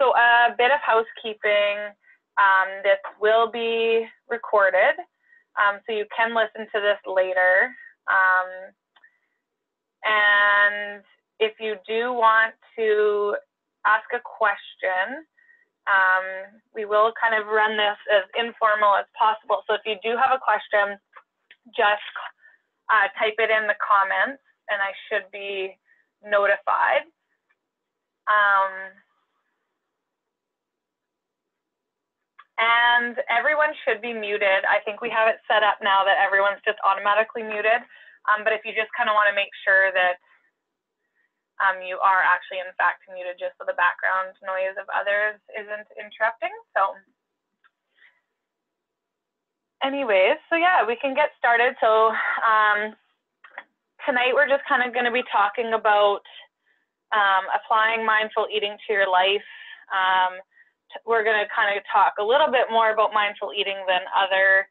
So a bit of housekeeping. This will be recorded, so you can listen to this later. And if you do want to ask a question, we will kind of run this as informal as possible. So if you do have a question, just type it in the comments and I should be notified. And everyone should be muted. I think we have it set up now that everyone's just automatically muted. But if you just kind of want to make sure that you are actually in fact muted, just so the background noise of others isn't interrupting. So anyways, so yeah, we can get started. So tonight we're just kind of going to be talking about applying mindful eating to your life. We're going to kind of talk a little bit more about mindful eating than other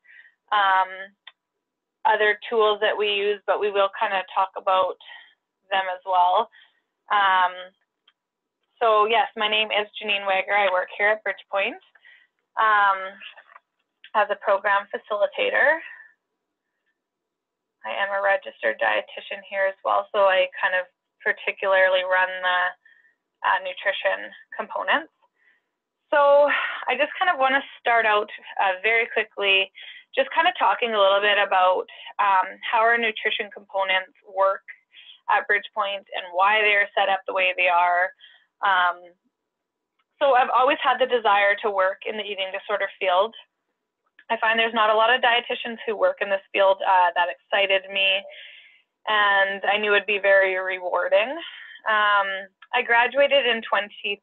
tools that we use, but we will kind of talk about them as well. So yes, my name is Janine Wagar. I work here at BridgePoint as a program facilitator. I am a registered dietitian here as well, so I kind of particularly run the nutrition components. So I just kind of want to start out very quickly, just kind of talking a little bit about how our nutrition components work at BridgePoint and why they're set up the way they are. So I've always had the desire to work in the eating disorder field. I find there's not a lot of dietitians who work in this field. That excited me, and I knew it'd be very rewarding. I graduated in 2013,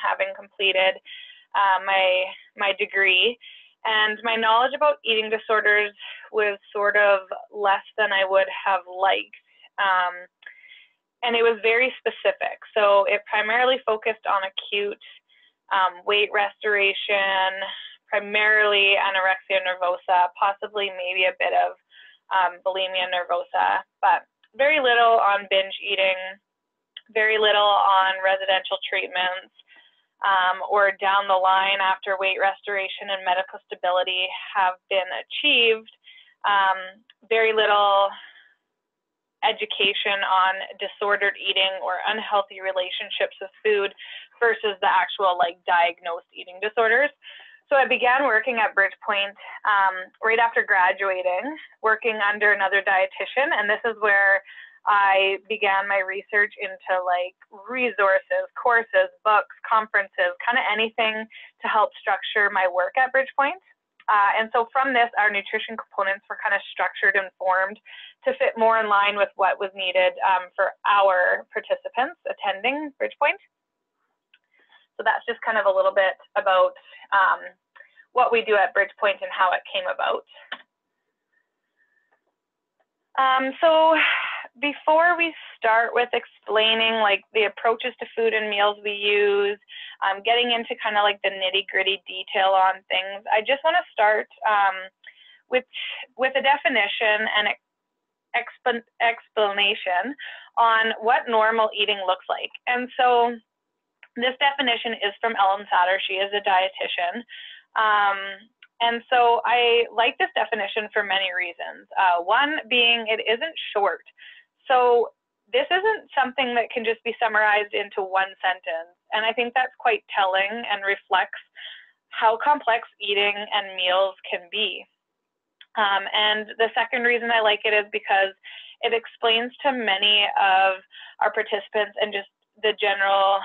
having completed my degree, and my knowledge about eating disorders was sort of less than I would have liked. And it was very specific. So it primarily focused on acute weight restoration, primarily anorexia nervosa, possibly maybe a bit of bulimia nervosa, but very little on binge eating, very little on residential treatments, or down the line after weight restoration and medical stability have been achieved. Very little education on disordered eating or unhealthy relationships with food versus the actual diagnosed eating disorders. So I began working at BridgePoint right after graduating, working under another dietitian, and this is where I began my research into resources, courses, books, conferences, kind of anything to help structure my work at BridgePoint. And so from this, our nutrition components were kind of structured and formed to fit more in line with what was needed for our participants attending BridgePoint. So that's just kind of a little bit about what we do at BridgePoint and how it came about. So before we start with explaining the approaches to food and meals we use, getting into kind of the nitty-gritty detail on things, I just want to start with a definition and explanation on what normal eating looks like. And so this definition is from Ellen Satter. She is a dietitian. And so I like this definition for many reasons. One being it isn't short. So this isn't something that can just be summarized into one sentence. And I think that's quite telling and reflects how complex eating and meals can be. And the second reason I like it is because it explains to many of our participants and just the general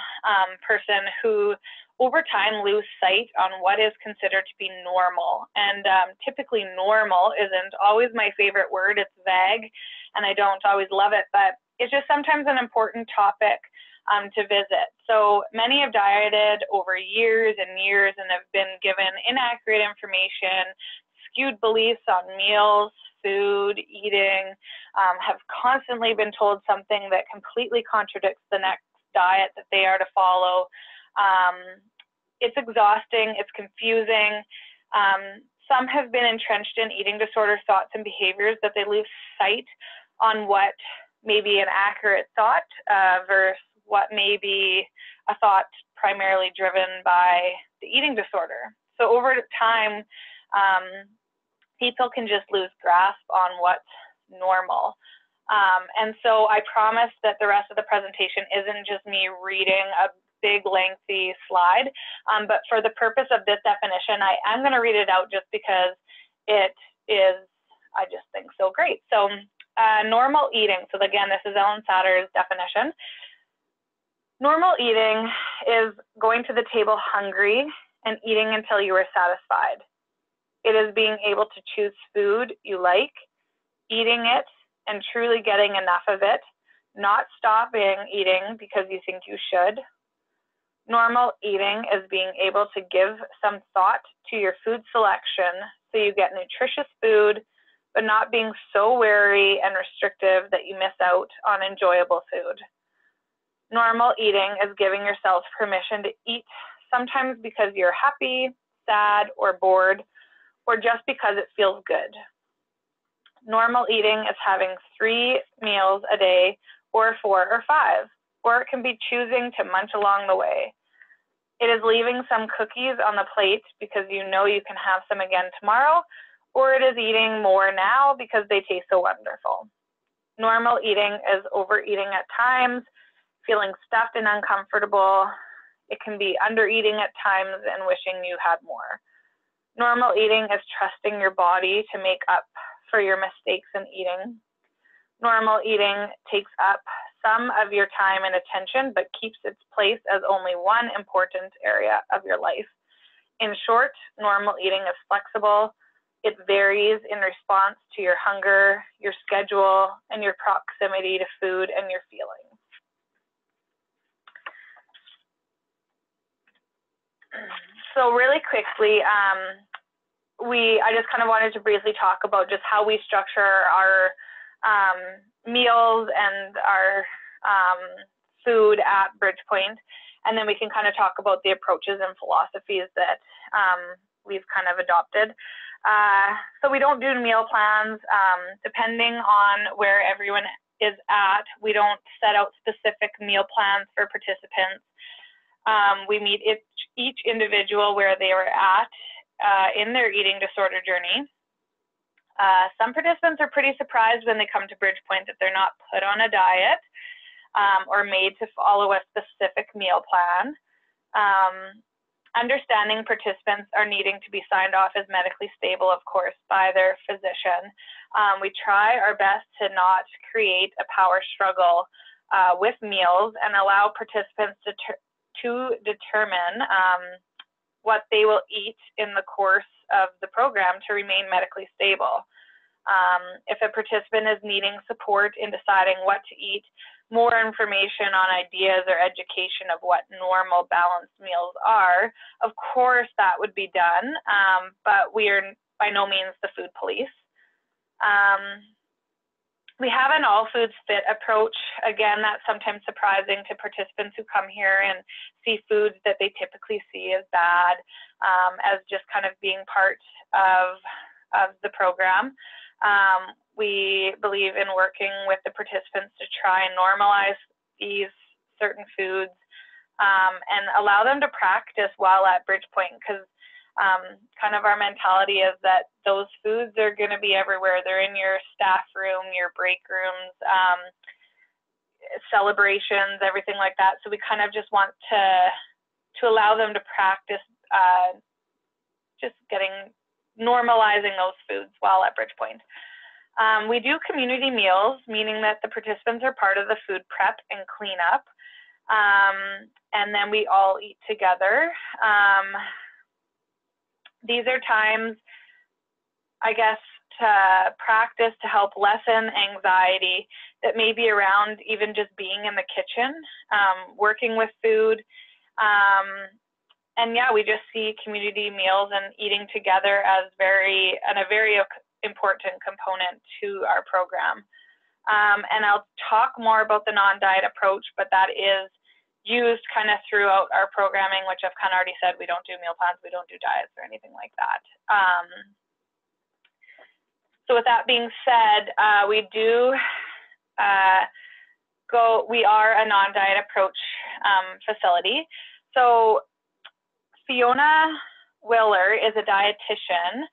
person who over time lose sight on what is considered to be normal. And typically normal isn't always my favorite word. It's vague and I don't always love it, but it's just sometimes an important topic to visit. So many have dieted over years and years and have been given inaccurate information, skewed beliefs on meals, food, eating, have constantly been told something that completely contradicts the next diet that they are to follow. It's exhausting, it's confusing. Some have been entrenched in eating disorder thoughts and behaviors that they lose sight on what may be an accurate thought versus what may be a thought primarily driven by the eating disorder. So over time, people can just lose grasp on what's normal. And so I promise that the rest of the presentation isn't just me reading a big lengthy slide, but for the purpose of this definition, I am going to read it out just because it is, I just think, so great. So normal eating. So again, this is Ellen Satter's definition. Normal eating is going to the table hungry and eating until you are satisfied. It is being able to choose food you like, eating it, and truly getting enough of it, not stopping eating because you think you should. Normal eating is being able to give some thought to your food selection so you get nutritious food, but not being so wary and restrictive that you miss out on enjoyable food. Normal eating is giving yourself permission to eat, sometimes because you're happy, sad, or bored, or just because it feels good. Normal eating is having 3 meals a day, or 4 or 5, or it can be choosing to munch along the way. It is leaving some cookies on the plate because you know you can have some again tomorrow, or it is eating more now because they taste so wonderful. Normal eating is overeating at times, feeling stuffed and uncomfortable. It can be undereating at times and wishing you had more. Normal eating is trusting your body to make up for your mistakes in eating. Normal eating takes up some of your time and attention, but keeps its place as only one important area of your life. In short, normal eating is flexible. It varies in response to your hunger, your schedule, and your proximity to food and your feelings. So really quickly, I just kind of wanted to briefly talk about just how we structure our meals and our food at BridgePoint, and then we can kind of talk about the approaches and philosophies that we've kind of adopted. So we don't do meal plans. Depending on where everyone is at, we don't set out specific meal plans for participants. We meet each individual where they were at in their eating disorder journey. Some participants are pretty surprised when they come to BridgePoint that they're not put on a diet or made to follow a specific meal plan. Understanding participants are needing to be signed off as medically stable, of course, by their physician. We try our best to not create a power struggle with meals and allow participants to determine what they will eat in the course of the program to remain medically stable. If a participant is needing support in deciding what to eat, more information on ideas or education of what normal balanced meals are, of course that would be done, but we are by no means the food police. We have an all foods fit approach. Again, that's sometimes surprising to participants who come here and see foods that they typically see as bad, as just kind of being part of the program. We believe in working with the participants to try and normalize these certain foods and allow them to practice while at BridgePoint, because kind of our mentality is that those foods are going to be everywhere. They're in your staff room, your break rooms, celebrations, everything like that. So we kind of just want to allow them to practice just normalizing those foods while at BridgePoint. We do community meals, meaning that the participants are part of the food prep and cleanup, and then we all eat together. These are times, I guess, to practice to help lessen anxiety that may be around even just being in the kitchen, working with food. And yeah, we just see community meals and eating together as a very important component to our program. And I'll talk more about the non-diet approach, but that is used kind of throughout our programming, which I've kind of already said. We don't do meal plans, we don't do diets or anything like that. So with that being said, we do we are a non-diet approach facility. So Fiona Willer is a dietitian,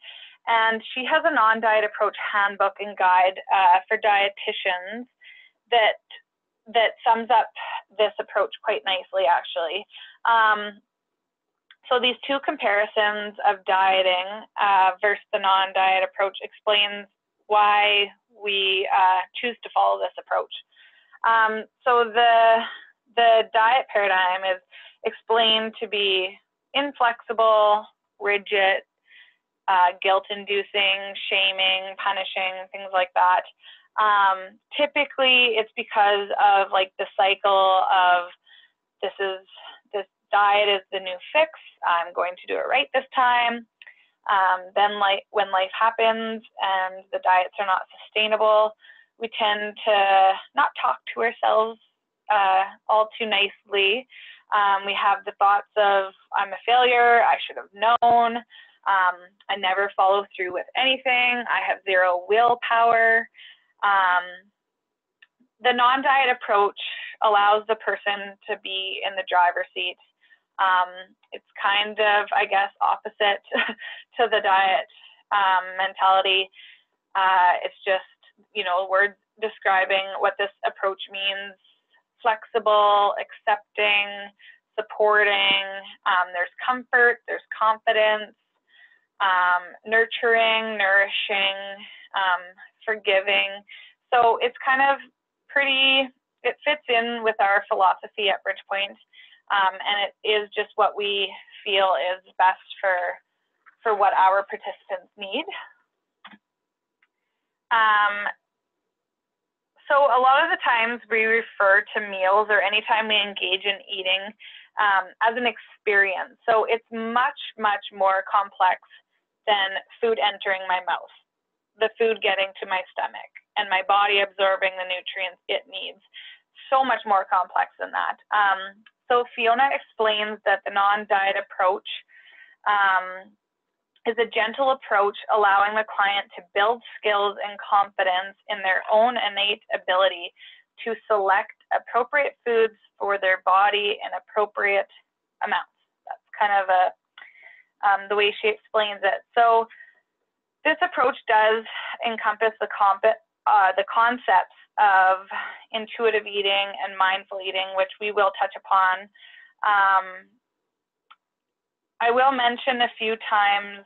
and she has a non-diet approach handbook and guide for dietitians that sums up this approach quite nicely, actually. So these two comparisons of dieting versus the non-diet approach explains why we choose to follow this approach. So the diet paradigm is explained to be inflexible, rigid, guilt-inducing, shaming, punishing, things like that. Typically, it's because of like the cycle of this diet is the new fix. I'm going to do it right this time. Then when life happens and the diets are not sustainable, we tend to not talk to ourselves all too nicely. We have the thoughts of, I'm a failure, I should have known, I never follow through with anything, I have zero willpower. The non-diet approach allows the person to be in the driver's seat. It's kind of, I guess, opposite to the diet mentality. It's just, you know, we're describing what this approach means: flexible, accepting, supporting. There's comfort, there's confidence, nurturing, nourishing, forgiving. So it's kind of it fits in with our philosophy at BridgePoint. And it is just what we feel is best for what our participants need. So a lot of the times we refer to meals or anytime we engage in eating as an experience. So it's much, much more complex than food entering my mouth, the food getting to my stomach, and my body absorbing the nutrients it needs. So much more complex than that. So Fiona explains that the non-diet approach is a gentle approach allowing the client to build skills and confidence in their own innate ability to select appropriate foods for their body in appropriate amounts. That's kind of the way she explains it. So this approach does encompass the concepts of intuitive eating and mindful eating, which we will touch upon. I will mention a few times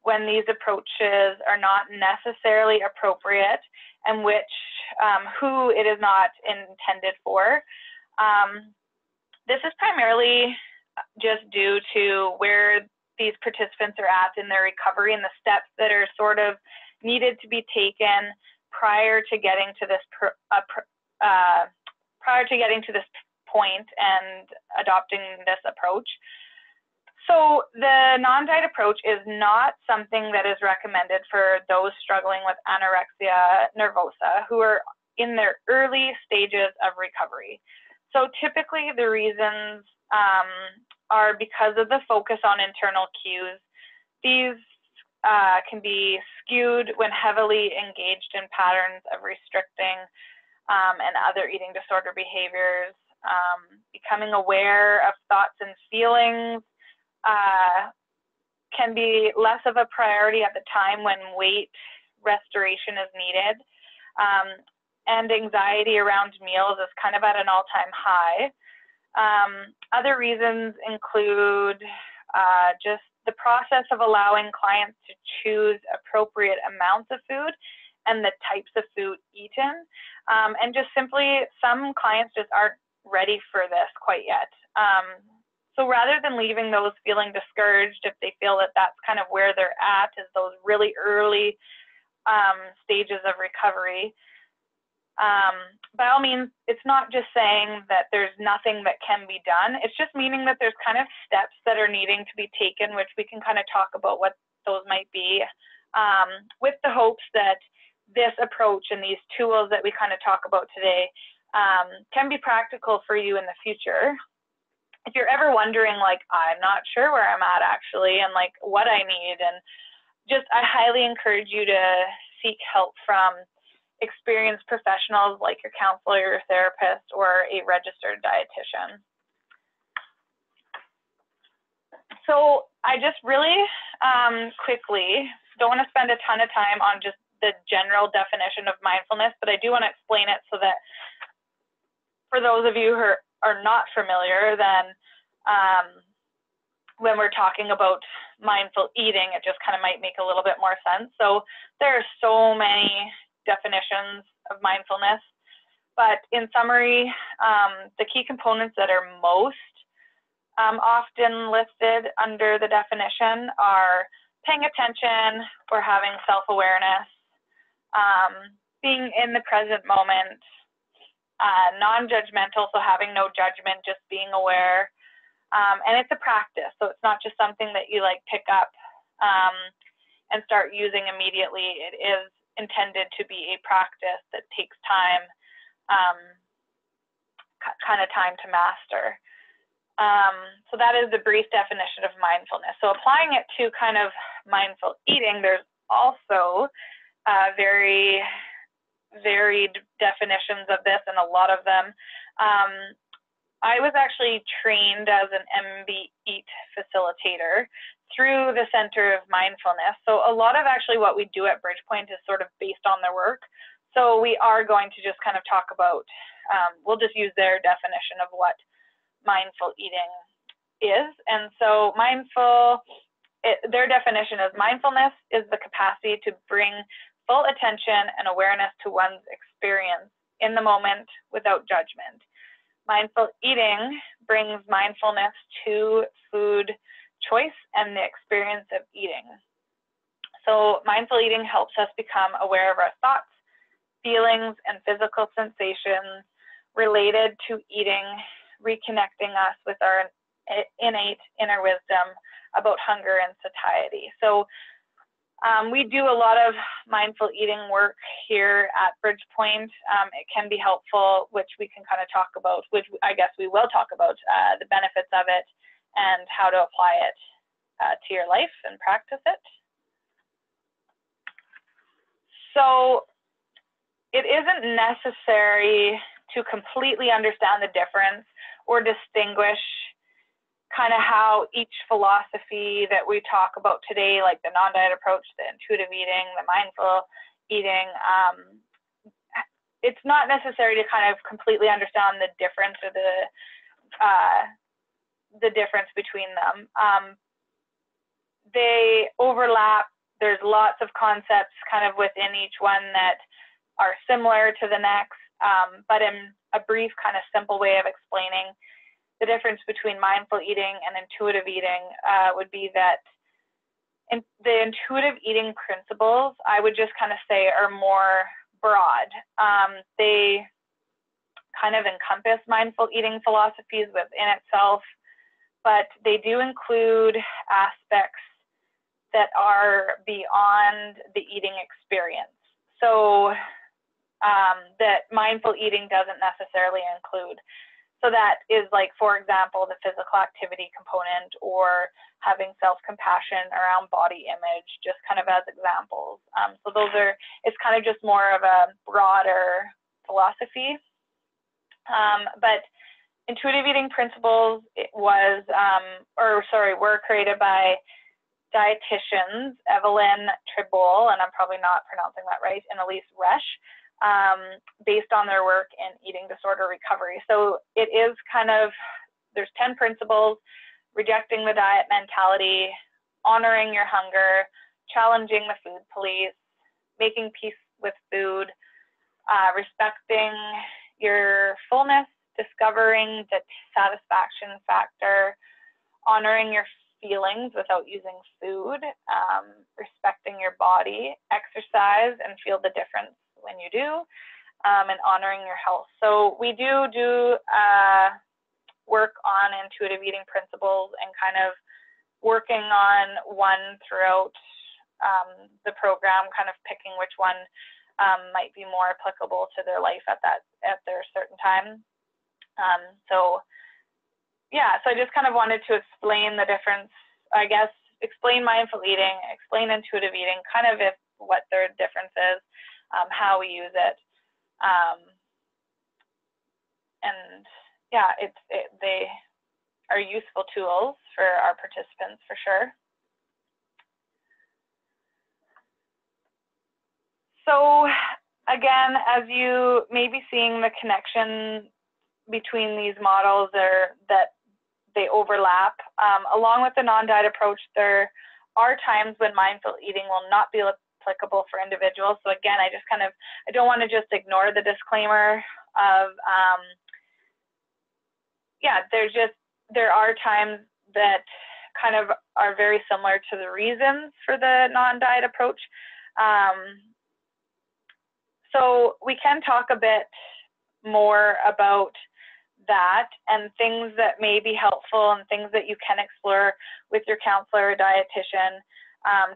when these approaches are not necessarily appropriate and who it is not intended for. This is primarily just due to where these participants are at in their recovery and the steps that are sort of needed to be taken prior to getting to this point and adopting this approach. So the non-diet approach is not something that is recommended for those struggling with anorexia nervosa who are in their early stages of recovery. So typically the reasons are because of the focus on internal cues. These can be skewed when heavily engaged in patterns of restricting and other eating disorder behaviors. Becoming aware of thoughts and feelings can be less of a priority at the time when weight restoration is needed. And anxiety around meals is kind of at an all-time high. Other reasons include just the process of allowing clients to choose appropriate amounts of food and the types of food eaten. And just simply, some clients just aren't ready for this quite yet. So rather than leaving those feeling discouraged, if they feel that that's kind of where they're at, is those really early stages of recovery, by all means, it's not just saying that there's nothing that can be done. It's just meaning that there's kind of steps that are needing to be taken, which we can kind of talk about what those might be, with the hopes that this approach and these tools that we kind of talk about today can be practical for you in the future. If you're ever wondering, like, I'm not sure where I'm at actually, and like what I need, and just I highly encourage you to seek help from experienced professionals like your counselor, your therapist, or a registered dietitian. So I just really quickly, don't want to spend a ton of time on just the general definition of mindfulness, but I do want to explain it so that for those of you who are not familiar, then when we're talking about mindful eating, it just kind of might make a little bit more sense. So there are so many definitions of mindfulness, but in summary, the key components that are most often listed under the definition are paying attention or having self-awareness, being in the present moment, non-judgmental, so having no judgment, just being aware. And it's a practice, so it's not just something that you like pick up and start using immediately. It is intended to be a practice that takes time, kind of time to master. So that is the brief definition of mindfulness. So applying it to kind of mindful eating, there's also very varied definitions of this, and a lot of them. I was actually trained as an MB-EAT facilitator through the Center of Mindfulness. So a lot of actually what we do at BridgePoint is sort of based on their work. So we are going to just kind of talk about, we'll just use their definition of what mindful eating is. And so their definition is mindfulness is the capacity to bring full attention and awareness to one's experience in the moment without judgment. Mindful eating brings mindfulness to food choice and the experience of eating. So mindful eating helps us become aware of our thoughts, feelings, and physical sensations related to eating, reconnecting us with our innate inner wisdom about hunger and satiety. So we do a lot of mindful eating work here at BridgePoint. It can be helpful, which we can kind of talk about, which I guess we will talk about the benefits of it and how to apply it to your life and practice it. So it isn't necessary to completely understand the difference or distinguish kind of how each philosophy that we talk about today, like the non-diet approach, the intuitive eating, the mindful eating, it's not necessary to kind of completely understand the difference or the difference between them. They overlap. There's lots of concepts kind of within each one that are similar to the next, but in a brief kind of simple way of explaining the difference between mindful eating and intuitive eating would be that the intuitive eating principles, I would just kind of say, are more broad. They kind of encompass mindful eating philosophies within itself, but they do include aspects that are beyond the eating experience. So that mindful eating doesn't necessarily include. So that is like, for example, the physical activity component or having self-compassion around body image, just kind of as examples. So those are, it's kind of just more of a broader philosophy. But intuitive eating principles were created by dietitians Evelyn Tribole, and I'm probably not pronouncing that right, and Elise Resch, based on their work in eating disorder recovery. So it is kind of, there's 10 principles: rejecting the diet mentality, honoring your hunger, challenging the food police, making peace with food, respecting your fullness, discovering the satisfaction factor, honoring your feelings without using food, respecting your body, exercise and feel the difference when you do, and honoring your health. So we do work on intuitive eating principles and kind of working on one throughout the program, kind of picking which one might be more applicable to their life at their certain time. So I just kind of wanted to explain the difference, I guess, explain mindful eating, explain intuitive eating, kind of what their difference is. how we use it. And yeah, they are useful tools for our participants for sure. So again, as you may be seeing the connection between these models that they overlap, along with the non-diet approach, there are times when mindful eating will not be applicable for individuals. So again, I don't want to just ignore the disclaimer of, yeah, there are times that kind of are very similar to the reasons for the non-diet approach. So we can talk a bit more about that and things that may be helpful and things that you can explore with your counselor or dietitian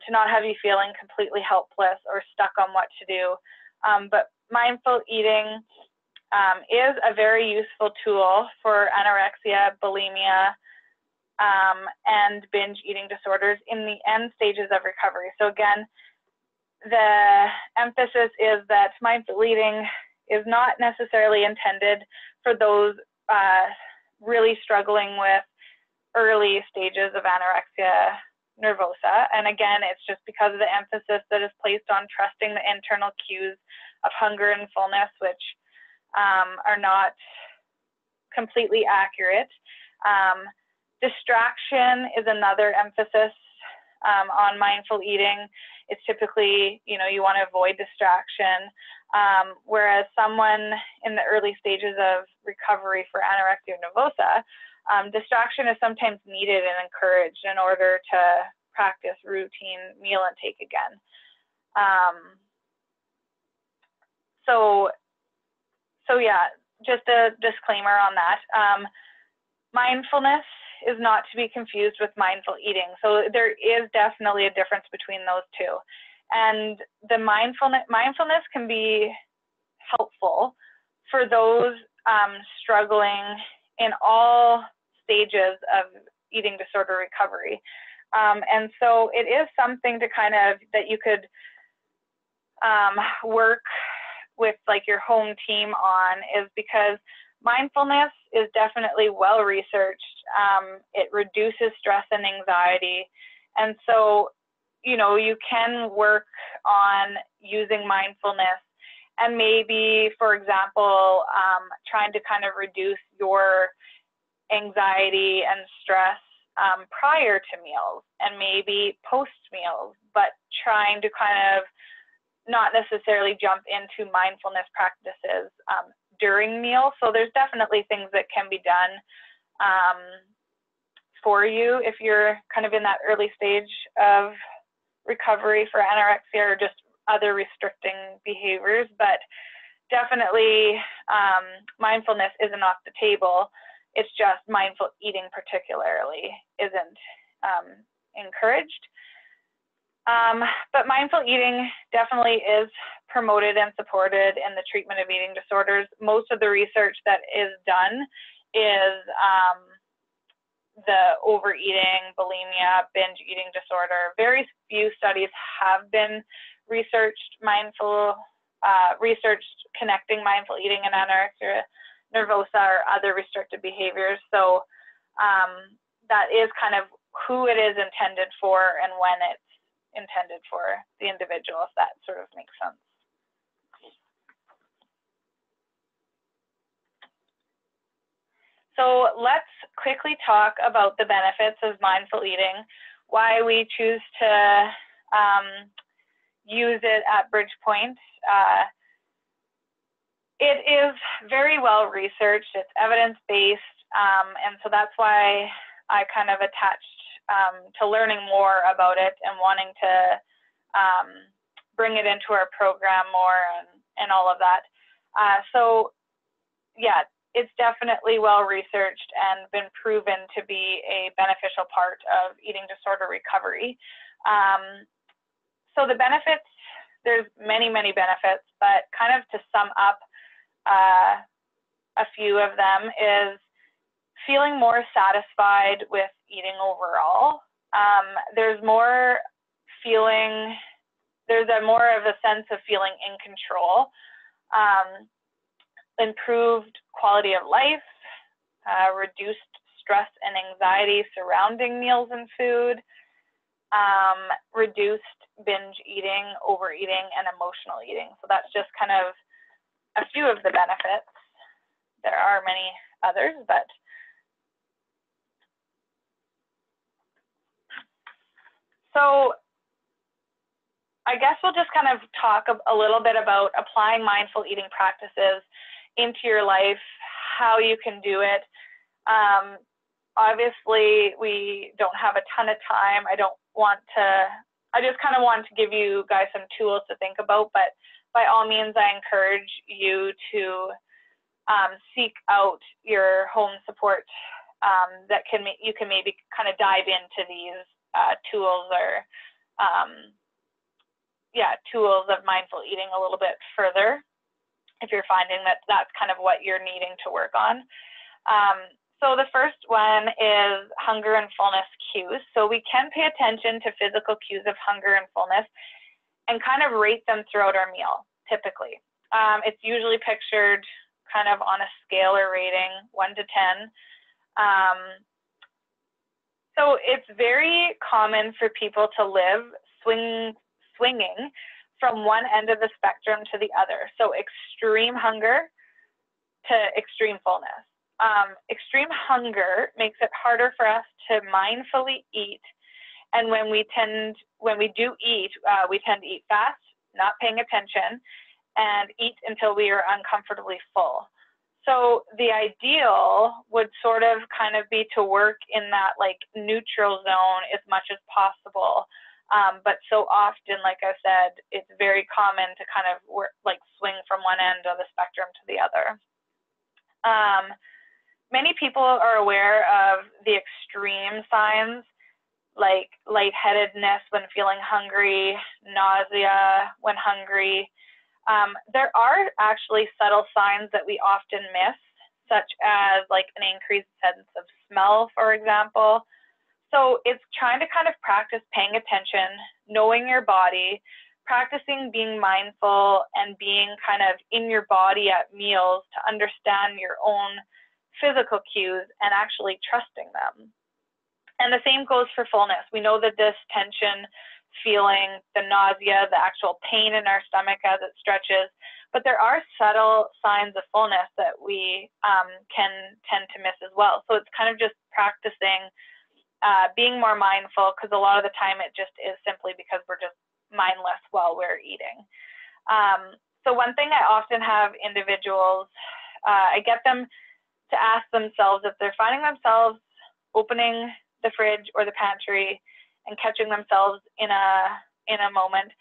to not have you feeling completely helpless or stuck on what to do. But mindful eating is a very useful tool for anorexia, bulimia, and binge eating disorders in the end stages of recovery. So again, the emphasis is that mindful eating is not necessarily intended for those really struggling with early stages of anorexia nervosa. And again, it's just because of the emphasis that is placed on trusting the internal cues of hunger and fullness, which are not completely accurate. Distraction is another emphasis on mindful eating. It's typically, you want to avoid distraction, whereas someone in the early stages of recovery for anorexia nervosa, distraction is sometimes needed and encouraged in order to practice routine meal intake again. So yeah, just a disclaimer on that. Mindfulness is not to be confused with mindful eating. So there is definitely a difference between those two. And the mindfulness can be helpful for those struggling in all stages of eating disorder recovery. And so it is something to that you could work with like your home team on, is because mindfulness is definitely well researched. It reduces stress and anxiety. And so, you can work on using mindfulness and maybe, for example, trying to reduce your anxiety and stress prior to meals and maybe post meals, but trying to not necessarily jump into mindfulness practices during meals. So there's definitely things that can be done for you if you're in that early stage of recovery for anorexia or just other restricting behaviors. But definitely mindfulness isn't off the table. It's just mindful eating particularly isn't encouraged. But mindful eating definitely is promoted and supported in the treatment of eating disorders. Most of the research that is done is the overeating, bulimia, binge eating disorder. Very few studies have been researched connecting mindful eating and anorexia nervosa or other restricted behaviors. So that is who it is intended for and when it's intended for the individual, if that sort of makes sense. So let's quickly talk about the benefits of mindful eating, why we choose to use it at BridgePoint. It is very well researched, it's evidence-based, and so that's why I attached to learning more about it and wanting to bring it into our program more and all of that. So yeah, it's definitely well researched and been proven to be a beneficial part of eating disorder recovery. So the benefits, there's many, many benefits, but to sum up a few of them is feeling more satisfied with eating overall. There's more feeling there's more of a sense of feeling in control, improved quality of life, reduced stress and anxiety surrounding meals and food, reduced binge eating, overeating, and emotional eating. So that's just kind of a few of the benefits. There are many others, but so I guess we'll just kind of talk a little bit about applying mindful eating practices into your life, how you can do it. Obviously, we don't have a ton of time. I just kind of want to give you guys some tools to think about, but by all means, I encourage you to seek out your home support that you can maybe kind of dive into these tools or tools of mindful eating a little bit further if you're finding that that's kind of what you're needing to work on. So the first one is hunger and fullness cues. So we can pay attention to physical cues of hunger and fullness and kind of rate them throughout our meal, typically. It's usually pictured kind of on a scale or rating, 1 to 10. So it's very common for people to live swinging from one end of the spectrum to the other. So extreme hunger to extreme fullness. Extreme hunger makes it harder for us to mindfully eat. And when we do eat, we tend to eat fast, not paying attention, and eat until we are uncomfortably full. So the ideal would sort of kind of be to work in that like neutral zone as much as possible. But so often, like I said, it's very common to kind of swing from one end of the spectrum to the other. Many people are aware of the extreme signs like lightheadedness when feeling hungry, nausea when hungry. There are actually subtle signs that we often miss, such as like an increased sense of smell, for example. So it's trying to kind of practice paying attention, knowing your body, practicing being mindful and being kind of in your body at meals to understand your own physical cues and actually trusting them. And the same goes for fullness. We know that this tension, feeling, the nausea, the actual pain in our stomach as it stretches, but there are subtle signs of fullness that we can tend to miss as well. So it's kind of just practicing being more mindful, because a lot of the time it just is simply because we're just mindless while we're eating. So one thing I often have individuals, I get them to ask themselves if they're finding themselves opening the fridge or the pantry and catching themselves in a moment.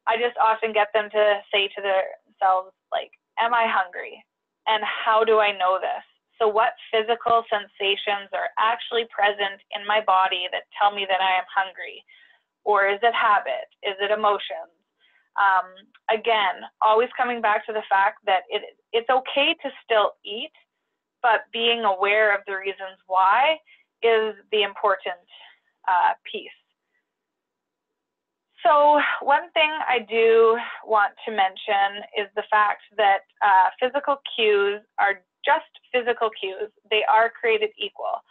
I just often get them to say to themselves, like, am I hungry? And how do I know this? So what physical sensations are actually present in my body that tell me that I am hungry? Or is it habit? Is it emotions? Again, always coming back to the fact that it's okay to still eat, but being aware of the reasons why is the important piece. So one thing I do want to mention is the fact that physical cues are just physical cues. They are created equal.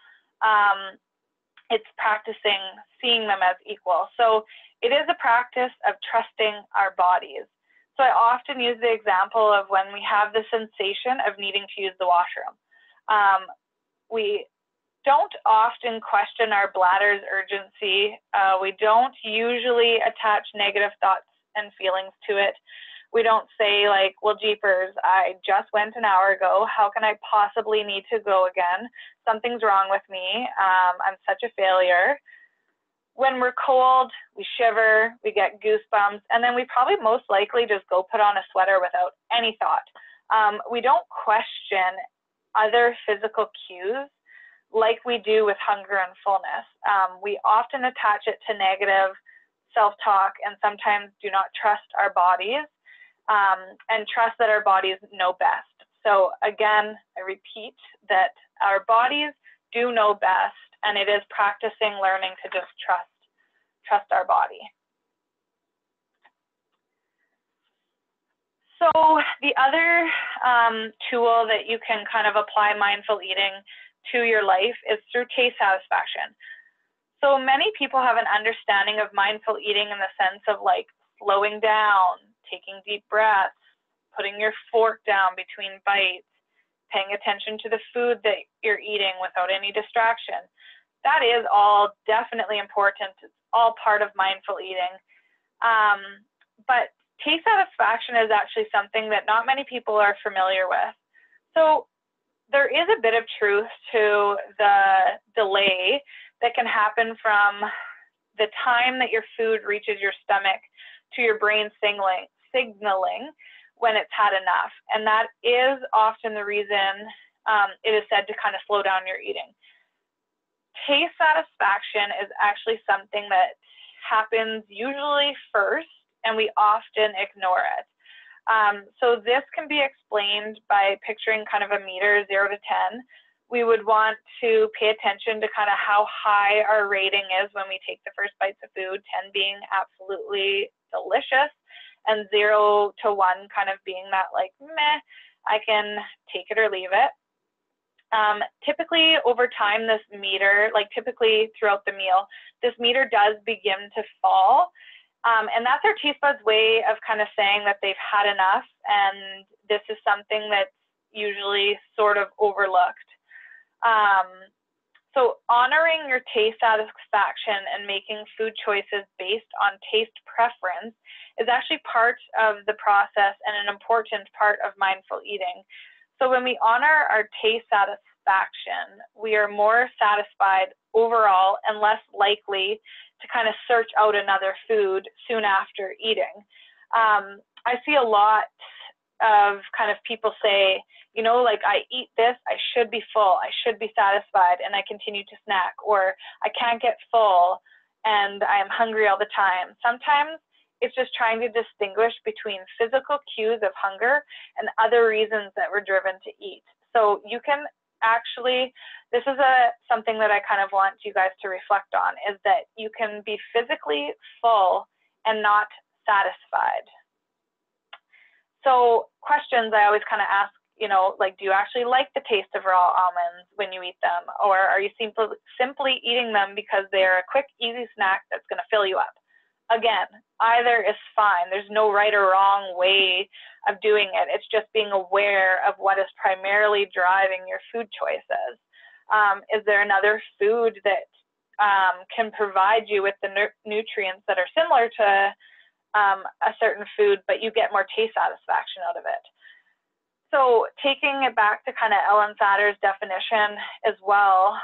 It's practicing seeing them as equal. So it is a practice of trusting our bodies. So I often use the example of when we have the sensation of needing to use the washroom. We don't often question our bladder's urgency. We don't usually attach negative thoughts and feelings to it. We don't say like, well, jeepers, I just went an hour ago. How can I possibly need to go again? Something's wrong with me. I'm such a failure. When we're cold, we shiver, we get goosebumps, and then we probably most likely just go put on a sweater without any thought. We don't question other physical cues like we do with hunger and fullness. We often attach it to negative self-talk and sometimes do not trust our bodies and trust that our bodies know best. So again, I repeat that our bodies do know best, and it is practicing learning to just trust our body. So the other tool that you can kind of apply mindful eating to your life is through taste satisfaction. So many people have an understanding of mindful eating in the sense of like slowing down, taking deep breaths, putting your fork down between bites, paying attention to the food that you're eating without any distraction. That is all definitely important. It's all part of mindful eating. But taste satisfaction is actually something that not many people are familiar with. So there is a bit of truth to the delay that can happen from the time that your food reaches your stomach to your brain signaling when it's had enough. And that is often the reason it is said to kind of slow down your eating. Taste satisfaction is actually something that happens usually first, and we often ignore it. So this can be explained by picturing kind of a meter 0 to 10. We would want to pay attention to kind of how high our rating is when we take the first bites of food, 10 being absolutely delicious, and 0 to 1 kind of being that like, meh, I can take it or leave it. Typically over time, this meter, like typically throughout the meal, this meter does begin to fall. And that's our taste buds' way of kind of saying that they've had enough, and this is something that's usually sort of overlooked. So honoring your taste satisfaction and making food choices based on taste preference is actually part of the process and an important part of mindful eating. So when we honor our taste satisfaction, we are more satisfied overall and less likely to kind of search out another food soon after eating. I see a lot of kind of people say, you know, like I eat this, I should be full, I should be satisfied, and I continue to snack, or I can't get full and I am hungry all the time. Sometimes it's just trying to distinguish between physical cues of hunger and other reasons that we're driven to eat. So you can actually, this is something that I kind of want you guys to reflect on, is that you can be physically full and not satisfied. So questions I always kind of ask, you know, like, do you actually like the taste of raw almonds when you eat them? Or are you simply eating them because they're a quick, easy snack that's going to fill you up? Again, either is fine. There's no right or wrong way of doing it. It's just being aware of what is primarily driving your food choices. Is there another food that can provide you with the nutrients that are similar to a certain food, but you get more taste satisfaction out of it? So taking it back to kind of Ellen Satter's definition as well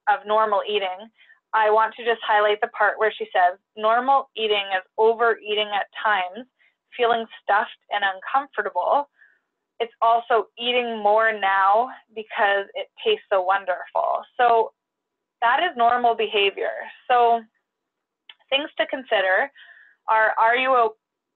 of normal eating, I want to just highlight the part where she says, normal eating is overeating at times, feeling stuffed and uncomfortable. It's also eating more now because it tastes so wonderful. So that is normal behavior. So things to consider are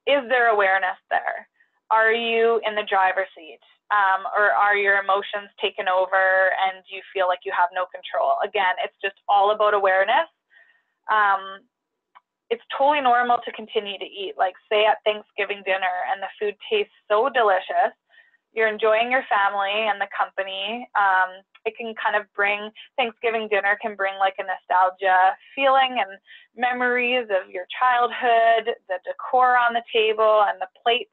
is there awareness there? Are you in the driver's seat? Or are your emotions taken over and you feel like you have no control? Again, it's just all about awareness. It's totally normal to continue to eat. Like say at Thanksgiving dinner and the food tastes so delicious, you're enjoying your family and the company. It can kind of bring, Thanksgiving dinner can bring like a nostalgia feeling and memories of your childhood, the decor on the table and the plates.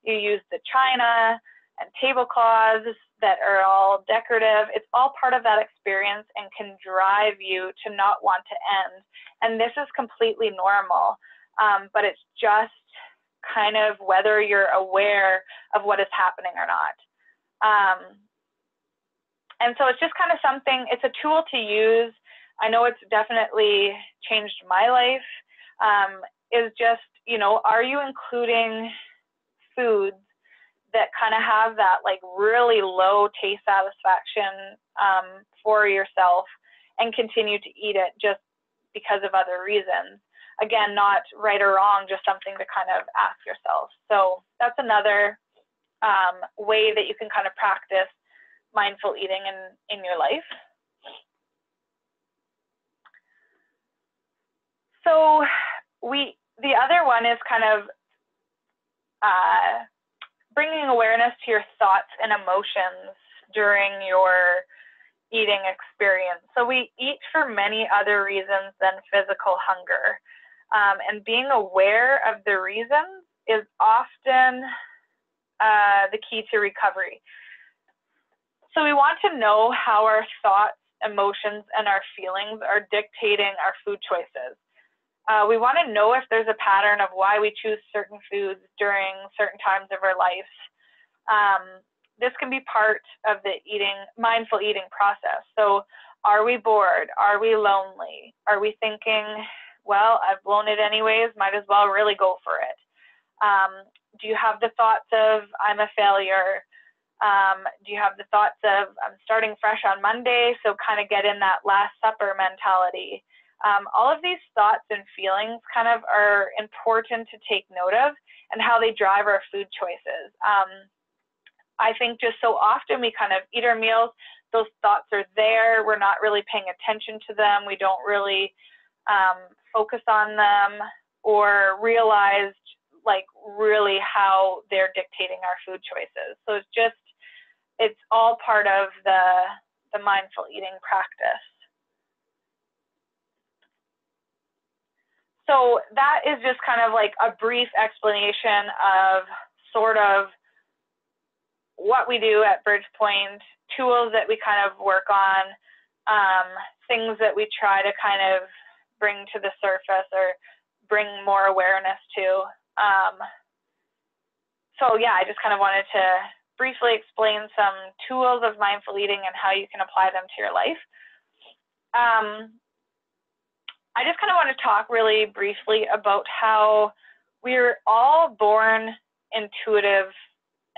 You use the china and tablecloths that are all decorative. It's all part of that experience and can drive you to not want to end. And this is completely normal, but it's just kind of whether you're aware of what is happening or not. And so it's just kind of something, it's a tool to use. I know it's definitely changed my life, is just, you know, are you including foods that kind of have that like really low taste satisfaction for yourself and continue to eat it just because of other reasons? Again, not right or wrong, just something to kind of ask yourself. So that's another way that you can kind of practice mindful eating in your life. So the other one is kind of bringing awareness to your thoughts and emotions during your eating experience. So we eat for many other reasons than physical hunger. And being aware of the reasons is often the key to recovery. So we want to know how our thoughts, emotions, and our feelings are dictating our food choices. We want to know if there's a pattern of why we choose certain foods during certain times of our lives. This can be part of the mindful eating process. So are we bored? Are we lonely? Are we thinking, well, I've blown it anyways, might as well really go for it? Do you have the thoughts of, I'm a failure? Do you have the thoughts of, I'm starting fresh on Monday, so kind of get in that Last Supper mentality? All of these thoughts and feelings kind of are important to take note of and how they drive our food choices. I think just so often we kind of eat our meals, those thoughts are there, we're not really paying attention to them, we don't really focus on them or realize like really how they're dictating our food choices. So it's all part of the mindful eating practice. So that is just kind of like a brief explanation of sort of what we do at BridgePoint, tools that we kind of work on, things that we try to kind of bring to the surface or bring more awareness to. So yeah, I just kind of wanted to briefly explain some tools of mindful eating and how you can apply them to your life. I just kind of want to talk really briefly about how we're all born intuitive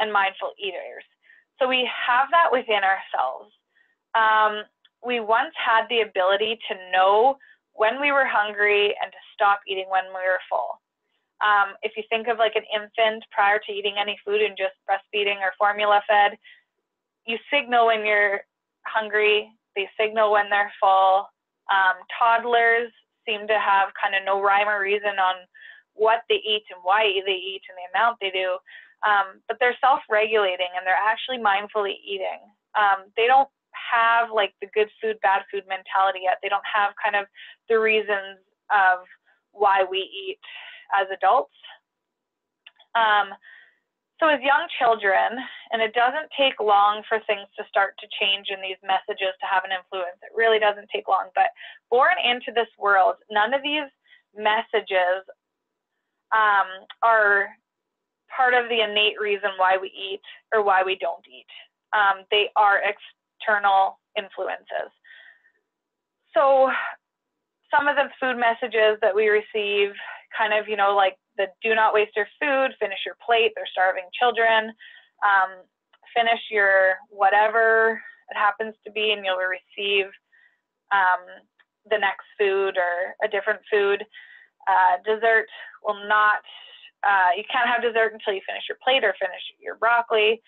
and mindful eaters. So we have that within ourselves. We once had the ability to know when we were hungry and to stop eating when we were full. If you think of like an infant prior to eating any food and just breastfeeding or formula fed, you signal when you're hungry, they signal when they're full. Toddlers seem to have kind of no rhyme or reason on what they eat and why they eat and the amount they do, but they're self-regulating and they're actually mindfully eating. They don't have like the good food, bad food mentality yet. They don't have kind of the reasons of why we eat as adults. So as young children, and it doesn't take long for things to start to change and these messages to have an influence. It really doesn't take long, but born into this world, none of these messages are part of the innate reason why we eat or why we don't eat. They are external influences. So some of the food messages that we receive kind of, like the do not waste your food, finish your plate, they're starving children, finish your whatever it happens to be and you'll receive the next food or a different food. Dessert will not, you can't have dessert until you finish your plate or finish your broccoli.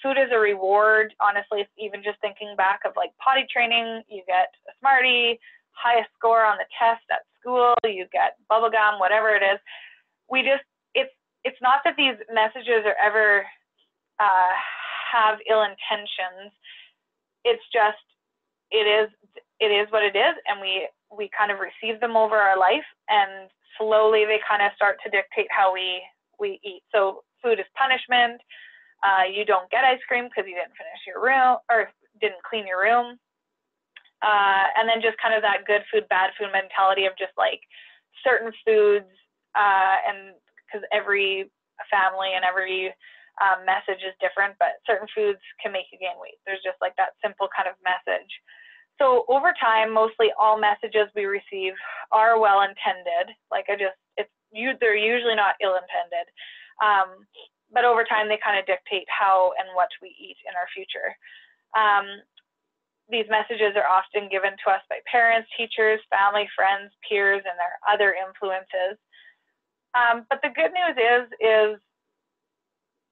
Food is a reward. Honestly, even just thinking back of like potty training, you get a Smartie, highest score on the test at school, you get bubble gum, whatever it is. It's not that these messages are ever have ill intentions. It's just, it is what it is, and we kind of receive them over our life, and slowly they kind of start to dictate how we eat. So food is punishment. You don't get ice cream because you didn't finish your room or didn't clean your room. And then just kind of that good food, bad food mentality of just like certain foods, and because every family and every message is different, but certain foods can make you gain weight. There's just like that simple kind of message. So over time, mostly all messages we receive are well-intended. Like they're usually not ill-intended. But over time, they kind of dictate how and what we eat in our future. These messages are often given to us by parents, teachers, family, friends, peers, and their other influences. But the good news is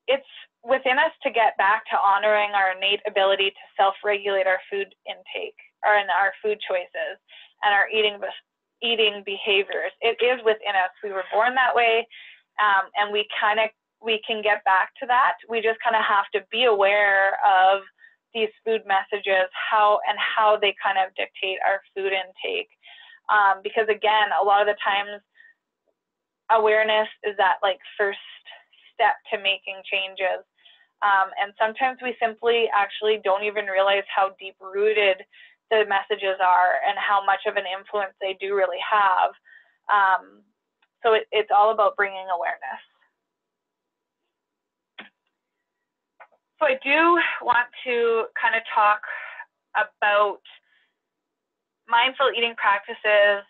it's within us to get back to honoring our innate ability to self-regulate our food intake and our food choices and our eating behaviors. It is within us. We were born that way, and we kind of we can get back to that. We just kind of have to be aware of these food messages, how they kind of dictate our food intake. Because again, a lot of the times awareness is that like first step to making changes. And sometimes we simply actually don't even realize how deep rooted the messages are and how much of an influence they do really have. So it's all about bringing awareness. So I do want to kind of talk about mindful eating practices,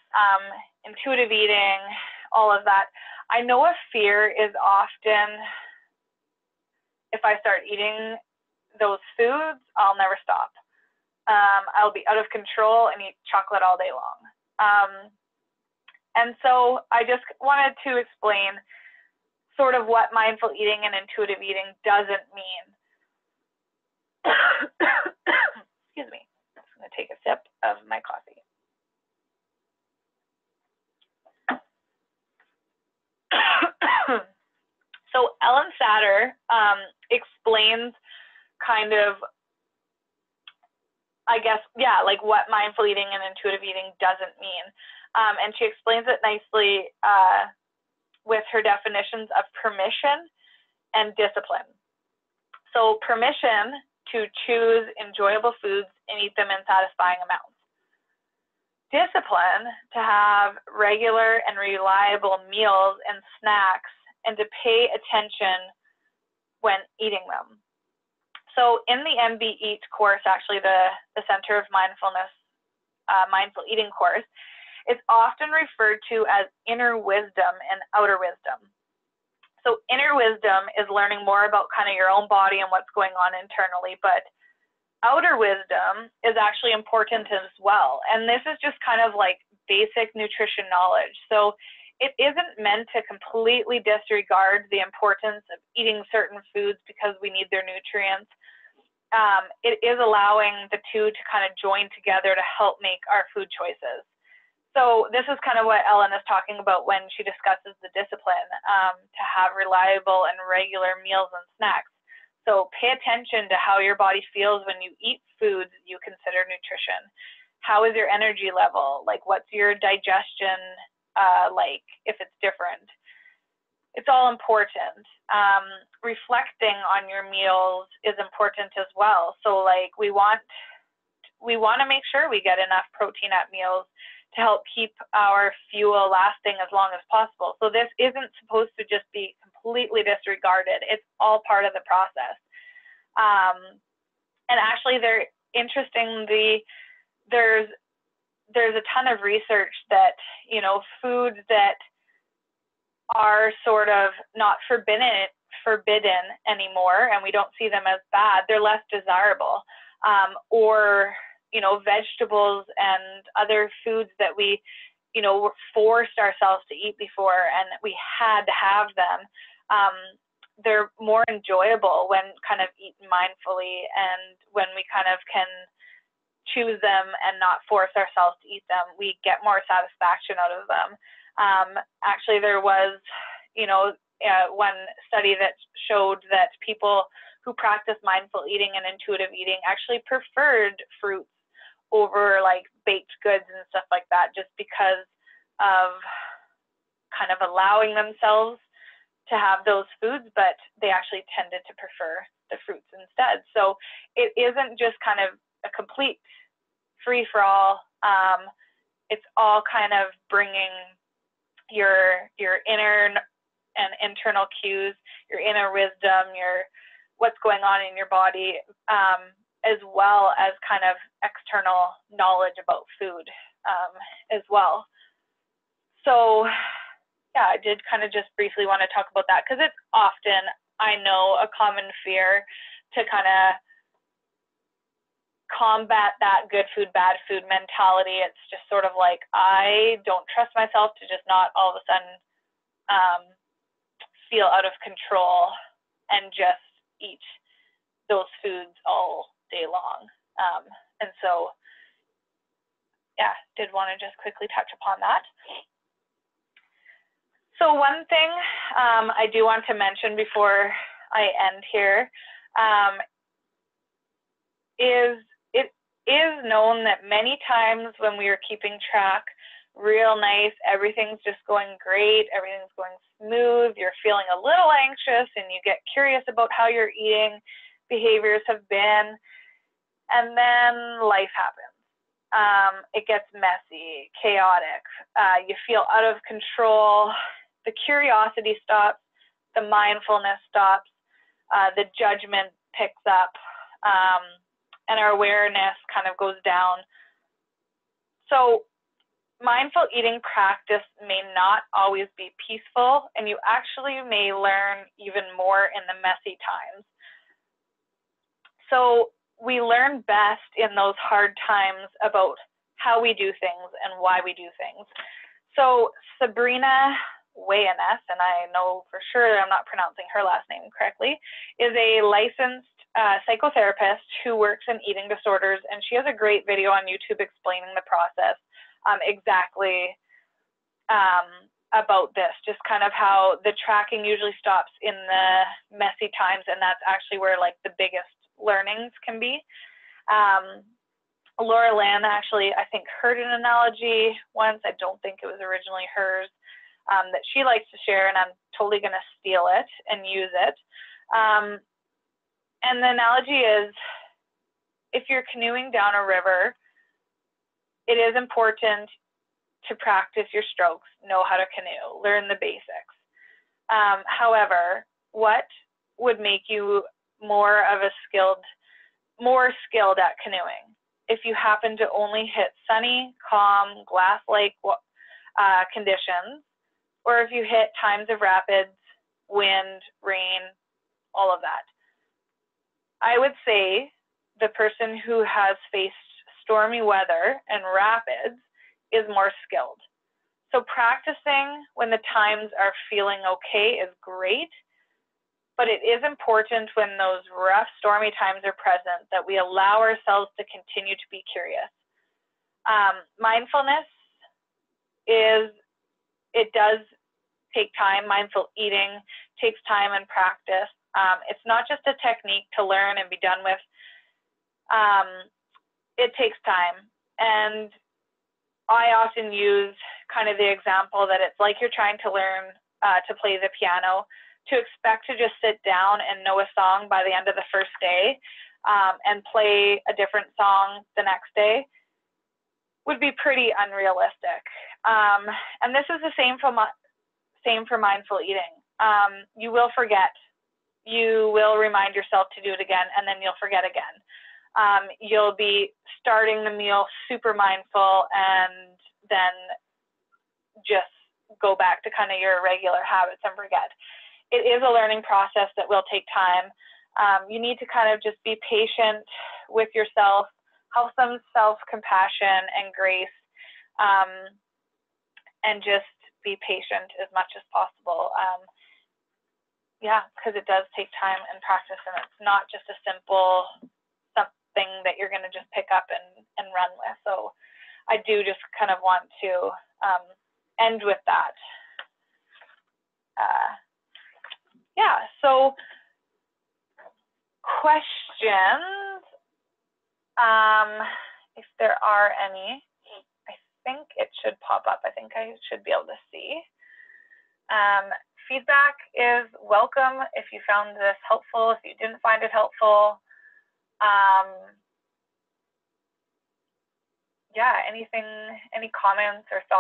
intuitive eating, all of that. I know a fear is often, if I start eating those foods, I'll never stop. I'll be out of control and eat chocolate all day long. And so I just wanted to explain sort of what mindful eating and intuitive eating doesn't mean. Excuse me. I'm just going to take a sip of my coffee. So Ellen Satter explains kind of, I guess, yeah, like what mindful eating and intuitive eating doesn't mean. And she explains it nicely with her definitions of permission and discipline. So permission to choose enjoyable foods and eat them in satisfying amounts. Discipline to have regular and reliable meals and snacks and to pay attention when eating them. So in the MB Eat course, actually the Center of Mindfulness, Mindful Eating course, it's often referred to as inner wisdom and outer wisdom. So inner wisdom is learning more about kind of your own body and what's going on internally, but outer wisdom is actually important as well. And this is just kind of like basic nutrition knowledge. So it isn't meant to completely disregard the importance of eating certain foods because we need their nutrients. It is allowing the two to kind of join together to help make our food choices. So this is kind of what Ellen is talking about when she discusses the discipline, to have reliable and regular meals and snacks. So pay attention to how your body feels when you eat foods you consider nutrition. How is your energy level? Like, what's your digestion like, if it's different? It's all important. Reflecting on your meals is important as well. So like we want to make sure we get enough protein at meals to help keep our fuel lasting as long as possible. So this isn't supposed to just be completely disregarded. It's all part of the process. And actually, interestingly, there's a ton of research that, you know, foods that are sort of not forbidden anymore, and we don't see them as bad, they're less desirable. Or you know, vegetables and other foods that we, you know, forced ourselves to eat before and we had to have them. They're more enjoyable when kind of eaten mindfully and when we kind of can choose them and not force ourselves to eat them. We get more satisfaction out of them. Actually, there was, you know, one study that showed that people who practice mindful eating and intuitive eating actually preferred fruits over like baked goods and stuff like that, just because of kind of allowing themselves to have those foods, but they actually tended to prefer the fruits instead. So it isn't just kind of a complete free-for-all. It's all kind of bringing your inner and internal cues, your inner wisdom, what's going on in your body, as well as kind of external knowledge about food as well. So yeah, I did kind of just briefly want to talk about that because it's often, I know, a common fear to kind of combat that good food, bad food mentality. It's just sort of like, I don't trust myself to just not all of a sudden feel out of control and just eat those foods all day long. And so, yeah, did want to just quickly touch upon that. So one thing I do want to mention before I end here is it is known that many times when we are keeping track real nice, everything's just going great, everything's going smooth, you're feeling a little anxious and you get curious about how your eating behaviors have been, and then life happens. It gets messy, chaotic, you feel out of control, the curiosity stops, the mindfulness stops, the judgment picks up, and our awareness kind of goes down. So mindful eating practice may not always be peaceful, and you actually may learn even more in the messy times. So we learn best in those hard times about how we do things and why we do things. So Sabrina Wayaness, and I know for sure I'm not pronouncing her last name correctly, is a licensed psychotherapist who works in eating disorders, and she has a great video on YouTube explaining the process exactly about this, just kind of how the tracking usually stops in the messy times, and that's actually where like the biggest learnings can be. Laura Lynn actually, I think, heard an analogy once, I don't think it was originally hers, that she likes to share, and I'm totally going to steal it and use it. And the analogy is, if you're canoeing down a river, it is important to practice your strokes, know how to canoe, learn the basics. However, what would make you more skilled at canoeing? If you happen to only hit sunny, calm, glass-like conditions, or if you hit times of rapids, wind, rain, all of that. I would say the person who has faced stormy weather and rapids is more skilled. So practicing when the times are feeling okay is great, but it is important when those rough, stormy times are present that we allow ourselves to continue to be curious. Mindfulness it does take time. Mindful eating takes time and practice. It's not just a technique to learn and be done with. It takes time. And I often use kind of the example that it's like you're trying to learn to play the piano. To expect to just sit down and know a song by the end of the first day and play a different song the next day would be pretty unrealistic. And this is the same for mindful eating. You will forget. You will remind yourself to do it again, and then you'll forget again. You'll be starting the meal super mindful and then just go back to kind of your regular habits and forget. It is a learning process that will take time. You need to kind of just be patient with yourself, have some self-compassion and grace, and just be patient as much as possible. Yeah, because it does take time and practice, and it's not just a simple something that you're going to just pick up and run with. So I do just kind of want to end with that. Yeah, so questions, if there are any, I think it should pop up. I think I should be able to see. Feedback is welcome if you found this helpful, if you didn't find it helpful. Yeah, any comments or thoughts?